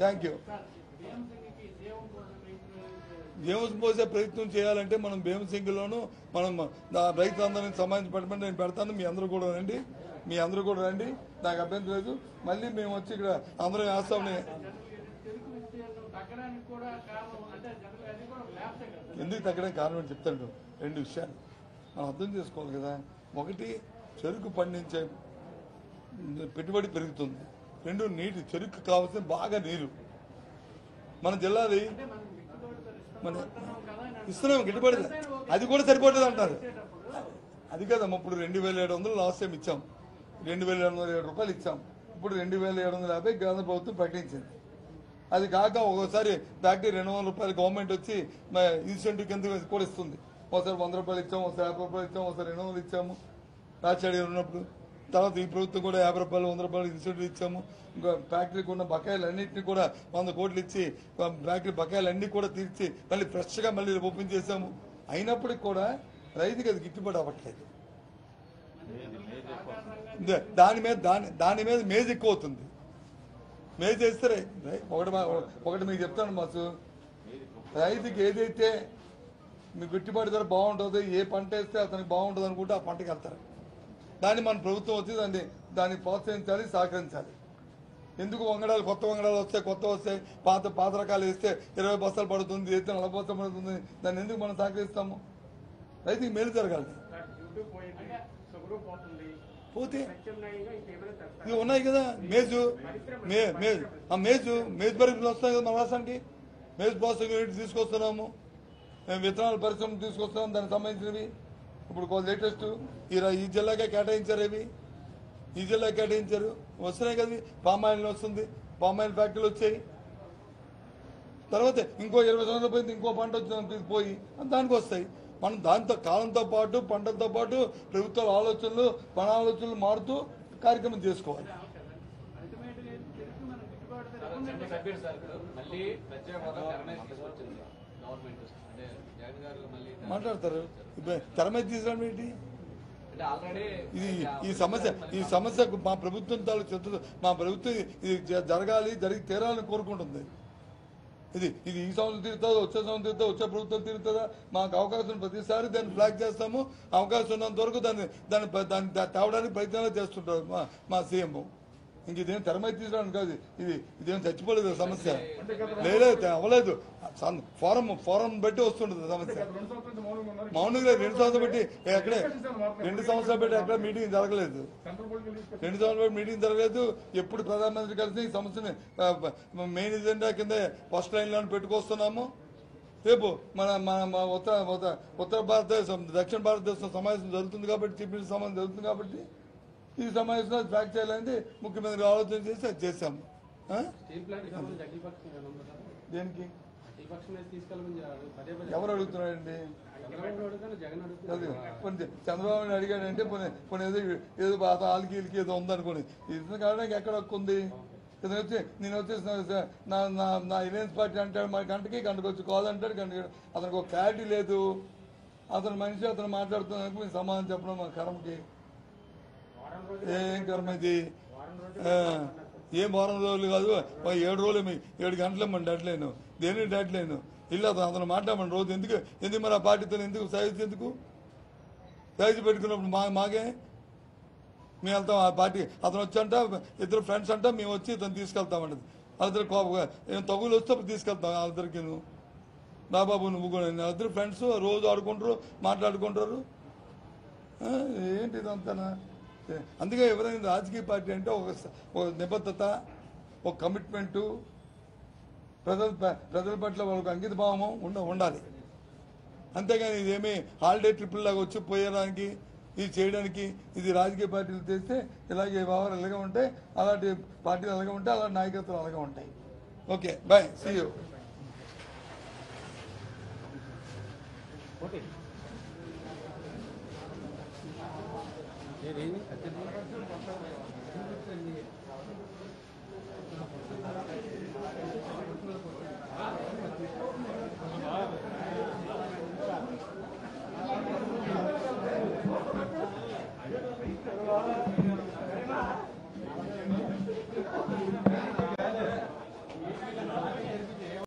thank you. జీవం పోసే ప్రయత్నం చేయాలంటే మనం భీమసింగిలోను మనం రైతులందరినీ సమాజం పెట్టమని నేను పెడతాను. మీ అందరూ కూడా రండి, నాకు అభ్యంతరం లేదు. మళ్ళీ మేము వచ్చి ఇక్కడ అందరం వేస్తామని. ఎందుకు తగ్గడానికి కారణం అని చెప్తాను. 2 విషయాలు మనం అర్థం చేసుకోవాలి కదా. ఒకటి, చెరుకు పండించే పెట్టుబడి పెరుగుతుంది. 2, నీటి చెరుకు కావాల్సిన బాగా నీరు. మన జిల్లాది మన ఇస్తున్నాం గిట్టుబడి, అది కూడా సరిపోతుంది అంటారు. అది కదమ్మా, ఇప్పుడు 2700 లాస్ట్ టైం ఇచ్చాం, 2707 రూపాయలు ఇచ్చాం. ఇప్పుడు 2750 కేంద్ర ప్రభుత్వం ప్రకటించింది. అది కాక ఒక్కోసారి ఫ్యాక్టరీ 200 రూపాయలు గవర్నమెంట్ వచ్చి ఇన్సెంటివ్ కింద కూడా ఇస్తుంది. ఒకసారి 100 రూపాయలు ఇచ్చాము, ఒకసారి 50 రూపాయలు ఇచ్చాము, ఒకసారి 200 ఇచ్చాము రాజశేఖర్ గారు ఉన్నప్పుడు. తర్వాత ఈ ప్రభుత్వం కూడా 50 రూపాయలు 100 రూపాయలు ఇన్సెంటివ్ ఇచ్చాము. ఇంకా ఫ్యాక్టరీకి ఉన్న బకాయిలు అన్నింటినీ కూడా 100 కోట్లు ఇచ్చి ఫ్యాక్టరీ బకాయిలు అన్ని కూడా తీర్చి మళ్ళీ ఫ్రెష్గా మళ్ళీ ఓపెన్ చేశాము. అయినప్పటికి కూడా రైతుకి అది గిట్టుబాటు అవ్వట్లేదు. దాని మీద మేజ్ ఎక్కువ అవుతుంది. మేజ్ వేస్తే ఒకటి మీకు చెప్తాను మాసు, రైతుకి ఏదైతే మీకు గిట్టుబాటు ధర బాగుంటుందో, ఏ పంట వేస్తే అతనికి బాగుంటుంది అనుకుంటే ఆ పంటకి వెళ్తారు. దాన్ని మన ప్రభుత్వం వచ్చి దాన్ని ప్రోత్సహించాలి, సహకరించాలి. ఎందుకు కొత్త వంగడాలు వస్తాయి, పాత రకాలు వేస్తే 20 బస్తాలు పడుతుంది, వేస్తే 40 బస్తాలు పడుతుంది, దాన్ని ఎందుకు మనం సహకరిస్తాము? రైతుకి మేలు జరగాలి. పోతే ఇవి ఉన్నాయి కదా, మేజు పరిశ్రమలు వస్తాయి కదా మన రాష్ట్రానికి. మేజు ప్రాసెసింగ్ యూనిట్ తీసుకొస్తున్నాము, మేము విత్తనాల పరిశ్రమ తీసుకొస్తున్నాం, దానికి సంబంధించినవి ఇప్పుడు లేటెస్ట్ ఈ జిల్లాకే కేటాయించారు. ఈ జిల్లా కేటాయించారు, వస్తున్నాయి కదా. పామాయిల్ వస్తుంది, పామాయిల్ ఫ్యాక్టరీలు వచ్చాయి. తర్వాత ఇంకో 20 సంవత్సరాల పోయింది, ఇంకో పంట వచ్చింది పోయి దానికి వస్తాయి. మనం దాంతో కాలంతో పాటు పంటలతో పాటు ప్రభుత్వాల ఆలోచనలు మన ఆలోచనలు మారుతూ కార్యక్రమం చేసుకోవాలి. మాట్లాడతారు తెర మీద తీసుకురావడం ఏంటి? ఈ సమస్య మా ప్రభుత్వం మా ప్రభుత్వం ఇది జరిగి తీరాలని కోరుకుంటుంది. ఇది ఈ సంవత్సరం తీరుతుందా, వచ్చే సంవత్సరం తీరుతుందా, వచ్చే ప్రభుత్వం తీరుతుందా? మాకు అవకాశం ప్రతిసారి దాన్ని ఫ్లాగ్ చేస్తాము. అవకాశం ఉన్నంత వరకు దాన్ని తేవడానికి ప్రయత్నాలు చేస్తుంటారు మా సీఎం. ఇంక ఇదేం తెర మీద తీసుకురావడం కాదు, ఇదేం చచ్చిపోలేదు సమస్య, లేదు అవ్వలేదు. ఫోరం బట్టి వస్తుంటుంది సమస్య. మౌనంగా 2 సంవత్సరాలు బట్టి ఎక్కడే 2 సంవత్సరాలు బట్టి ఎక్కడ మీటింగ్ జరగలేదు. 2 సంవత్సరాలు బట్టి మీటింగ్ జరగలేదు. ఎప్పుడు ప్రధానమంత్రి కలిసి ఈ సమస్యని మెయిన్ ఎజెండా కింద ఫస్ట్ లైన్ లో పెట్టుకొస్తున్నాము. రేపు మన ఉత్తర భారతదేశం దక్షిణ భారతదేశం సమావేశం జరుగుతుంది కాబట్టి, చీఫ్ మినిస్టర్ సమావేశం జరుగుతుంది కాబట్టి ఈ సమావేశంలో ట్రాక్ చేయాలని ముఖ్యమంత్రి ఆలోచన చేసి అది చేశాము. దేనికి ఎవరు అడుగుతున్నాడండి? చంద్రబాబు నాయుడు అడిగాడంటే పోనీ ఏదో వాళ్ళకి వీళ్ళకి ఏదో ఉందనుకోని ఇతను కావడానికి ఎక్కడ హక్కు ఉంది? ఇతను వచ్చి నేను వచ్చేసి నా ఇలయన్స్ పార్టీ అంటాడు, మా గంటకి వచ్చి కాదంటాడు. అతనికి ఒక క్లారిటీ లేదు. అతను మనిషి అతను మాట్లాడుతున్నందుకు మేము సమాధానం చెప్పడం మా కర్మకి. ఏం కర్మ ఇది? ఏం 3 రోజులు కాదు, 7 రోజులు 7 గంటలు ఇమ్మండి అట్లేను. దేని డెడ్ లైన్ ఇల్లు అతను మాట్లాడమని రోజు ఎందుకు మరి ఆ పార్టీతో ఎందుకు సైజు పెట్టుకున్నప్పుడు మాకే మేము వెళ్తాం ఆ పార్టీ అతను వచ్చంట ఇద్దరు ఫ్రెండ్స్ అంట మేము వచ్చి ఇతను తీసుకెళ్తామంటది వాళ్ళిద్దరు ఏం తగులు వస్తే అప్పుడు తీసుకెళ్తాం వాళ్ళిద్దరికి బాబాబు నువ్వు కూడా వాళ్ళిద్దరు ఫ్రెండ్స్ రోజు ఆడుకుంటారు మాట్లాడుకుంటారు ఏంటి ఇదంతా. అందుకే ఎవరైనా రాజకీయ పార్టీ అంటే ఒక నిబద్ధత ఒక కమిట్మెంటు ప్రజల పట్ల వాళ్ళకి అంకిత భావము ఉండాలి. అంతేగాని ఇదేమీ హాలిడే ట్రిపుల్ లాగా వచ్చి పోయడానికి ఇది చేయడానికి ఇది రాజకీయ పార్టీలు చేస్తే ఇలాగే వ్యవహారాలు అలాగే ఉంటాయి, అలాంటి పార్టీలు అలాగే ఉంటాయి, అలాంటి నాయకత్వాలు అలాగే ఉంటాయి. Okay bye, see you. Okay